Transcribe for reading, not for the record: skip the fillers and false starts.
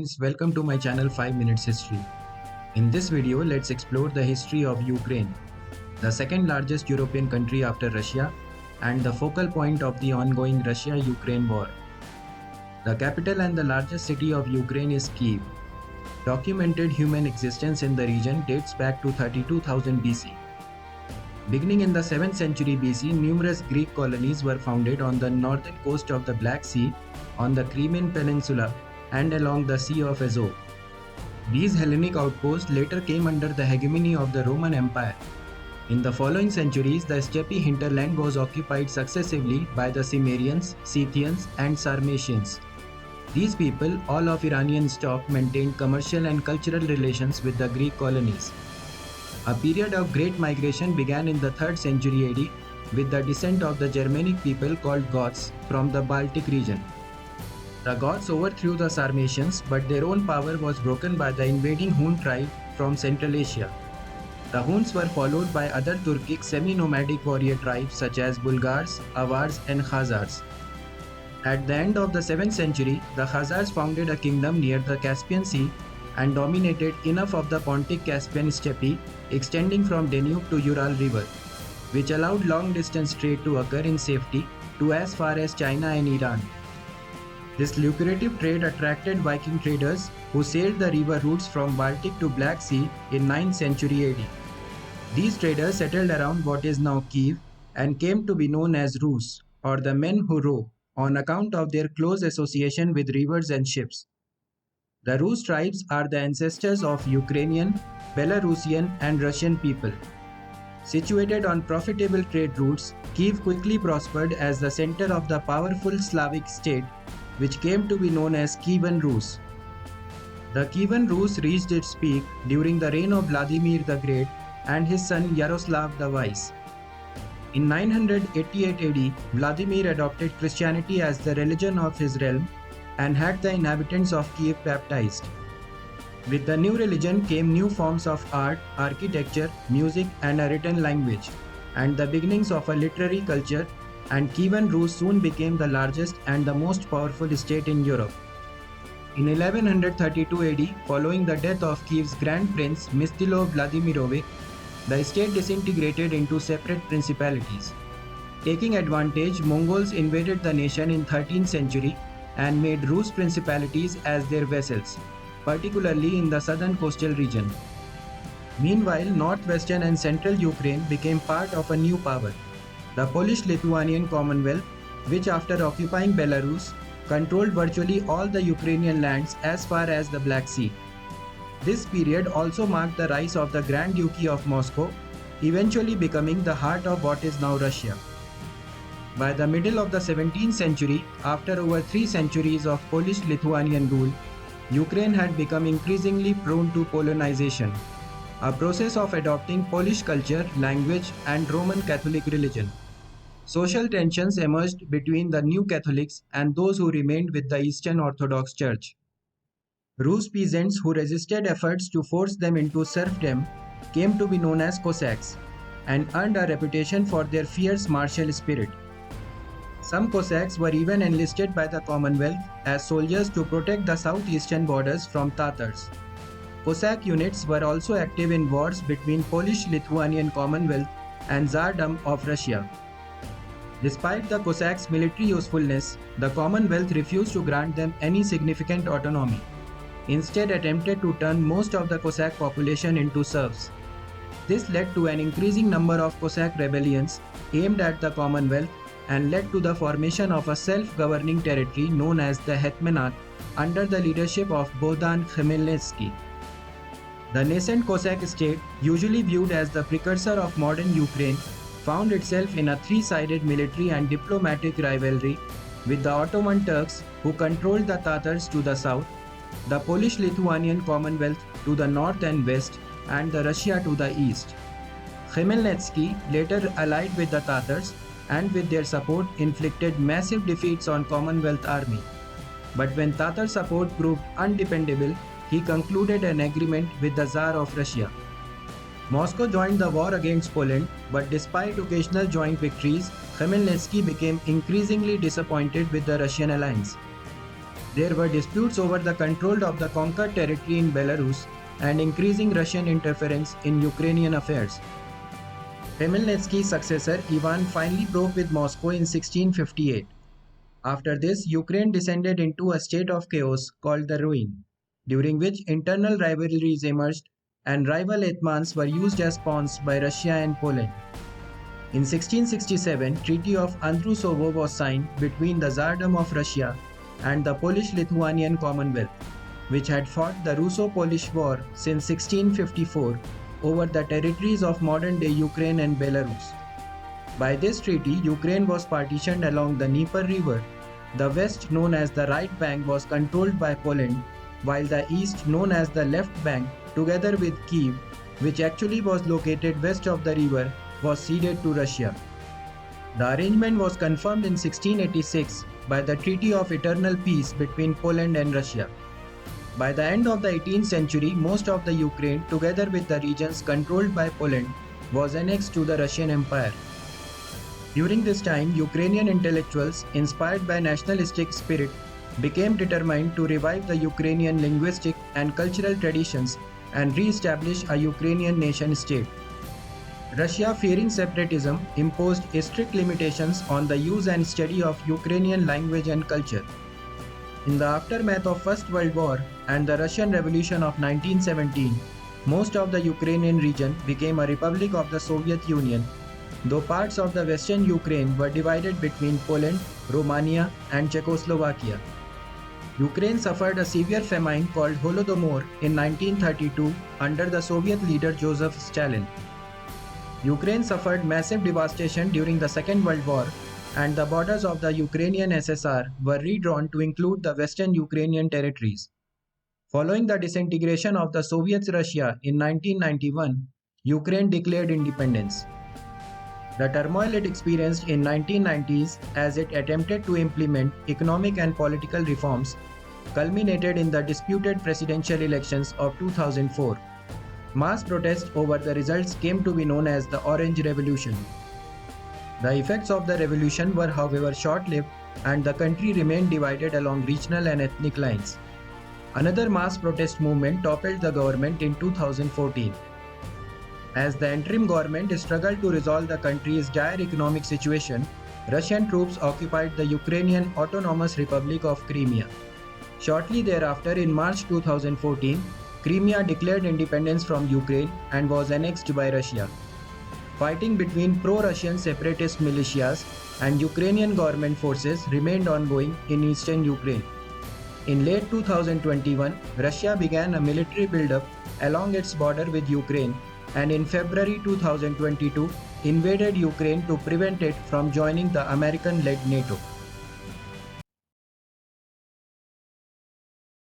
friends, welcome to my channel 5 Minutes History. In this video, let's explore the history of Ukraine, the second largest European country after Russia and the focal point of the ongoing Russia-Ukraine war. The capital and the largest city of Ukraine is Kiev. Documented human existence in the region dates back to 32,000 BC. Beginning in the 7th century BC, numerous Greek colonies were founded on the northern coast of the Black Sea, on the Crimean Peninsula, and along the Sea of Azov. These Hellenic outposts later came under the hegemony of the Roman Empire. In the following centuries, the steppe hinterland was occupied successively by the Cimmerians, Scythians, and Sarmatians. These people, all of Iranian stock, maintained commercial and cultural relations with the Greek colonies. A period of great migration began in the 3rd century AD with the descent of the Germanic people called Goths from the Baltic region. The Goths overthrew the Sarmatians, but their own power was broken by the invading Hun tribe from Central Asia. The Huns were followed by other Turkic semi-nomadic warrior tribes such as Bulgars, Avars, and Khazars. At the end of the 7th century, the Khazars founded a kingdom near the Caspian Sea and dominated enough of the Pontic Caspian steppe extending from Danube to Ural River, which allowed long-distance trade to occur in safety to as far as China and Iran. This lucrative trade attracted Viking traders who sailed the river routes from Baltic to Black Sea in 9th century AD. These traders settled around what is now Kiev and came to be known as Rus, or the men who row, on account of their close association with rivers and ships. The Rus tribes are the ancestors of Ukrainian, Belarussian and Russian people. Situated on profitable trade routes, Kiev quickly prospered as the center of the powerful Slavic state, which came to be known as Kyivan Rus. The Kievan Rus reached its peak during the reign of Vladimir the Great and his son Yaroslav the Wise. In 988 AD, Vladimir adopted Christianity as the religion of his realm and had the inhabitants of Kiev baptized. With the new religion came new forms of art, architecture, music, and a written language, and the beginnings of a literary culture, and Kievan Rus soon became the largest and the most powerful state in Europe. In 1132 AD, following the death of Kiev's Grand Prince Mstilo Vladimirovich, the state disintegrated into separate principalities. Taking advantage, Mongols invaded the nation in 13th century and made Rus principalities as their vassals, particularly in the southern coastal region. Meanwhile, northwestern and central Ukraine became part of a new power, the Polish Lithuanian Commonwealth, which after occupying Belarus, controlled virtually all the Ukrainian lands as far as the Black Sea. This period also marked the rise of the Grand Duchy of Moscow, eventually becoming the heart of what is now Russia. By the middle of the 17th century, after over 3 centuries of Polish Lithuanian rule, Ukraine had become increasingly prone to Polonization, a process of adopting Polish culture, language, and Roman Catholic religion. Social tensions emerged between the new Catholics and those who remained with the Eastern Orthodox Church. Rus peasants who resisted efforts to force them into serfdom came to be known as Cossacks and earned a reputation for their fierce martial spirit. Some Cossacks were even enlisted by the Commonwealth as soldiers to protect the southeastern borders from Tatars. Cossack units were also active in wars between Polish Lithuanian Commonwealth and Tsardom of Russia. Despite the Cossacks' military usefulness, the Commonwealth refused to grant them any significant autonomy, instead attempted to turn most of the Cossack population into serfs. This led to an increasing number of Cossack rebellions aimed at the Commonwealth and led to the formation of a self-governing territory known as the Hetmanat under the leadership of Bogdan Khmelnytsky. The nascent Cossack state, usually viewed as the precursor of modern Ukraine, found itself in a three-sided military and diplomatic rivalry with the Ottoman Turks, who controlled the Tatars to the south, the Polish-Lithuanian Commonwealth to the north and west, and the Russia to the east. Khmelnytsky later allied with the Tatars and with their support inflicted massive defeats on Commonwealth army. But when Tatar support proved undependable, he concluded an agreement with the Tsar of Russia. Moscow joined the war against Poland, but despite occasional joint victories, Khmelnytsky became increasingly disappointed with the Russian alliance. There were disputes over the control of the conquered territory in Belarus and increasing Russian interference in Ukrainian affairs. Khmelnytsky's successor Ivan finally broke with Moscow in 1658. After this, Ukraine descended into a state of chaos called the Ruin, during which internal rivalries emerged and rival hetmans were used as pawns by Russia and Poland. In 1667, Treaty of Andrusovo was signed between the Tsardom of Russia and the Polish Lithuanian Commonwealth, which had fought the Russo-Polish War since 1654 over the territories of modern-day Ukraine and Belarus. By this treaty, Ukraine was partitioned along the Dnieper River. The west, known as the right bank, was controlled by Poland, while the east, known as the left bank, together with Kiev, which actually was located west of the river, was ceded to Russia. The arrangement was confirmed in 1686 by the Treaty of Eternal Peace between Poland and Russia. By the end of the 18th century, most of the Ukraine, together with the regions controlled by Poland, was annexed to the Russian Empire. During this time, Ukrainian intellectuals, inspired by nationalistic spirit, became determined to revive the Ukrainian linguistic and cultural traditions and re-establish a Ukrainian nation-state. Russia, fearing separatism, imposed strict limitations on the use and study of Ukrainian language and culture. In the aftermath of First World War and the Russian Revolution of 1917, most of the Ukrainian region became a republic of the Soviet Union, though parts of the western Ukraine were divided between Poland, Romania, and Czechoslovakia. Ukraine suffered a severe famine called Holodomor in 1932 under the Soviet leader Joseph Stalin. Ukraine suffered massive devastation during the Second World War, and the borders of the Ukrainian SSR were redrawn to include the western Ukrainian territories. Following the disintegration of the Soviet Russia in 1991, Ukraine declared independence. The turmoil it experienced in 1990s as it attempted to implement economic and political reforms culminated in the disputed presidential elections of 2004. Mass protests over the results came to be known as the Orange Revolution. The effects of the revolution were, however, short-lived, and the country remained divided along regional and ethnic lines. Another mass protest movement toppled the government in 2014. As the interim government struggled to resolve the country's dire economic situation, Russian troops occupied the Ukrainian Autonomous Republic of Crimea. Shortly thereafter, in March 2014, Crimea declared independence from Ukraine and was annexed by Russia. Fighting between pro-Russian separatist militias and Ukrainian government forces remained ongoing in eastern Ukraine. In late 2021, Russia began a military buildup along its border with Ukraine, and in February 2022 invaded Ukraine to prevent it from joining the American-led NATO.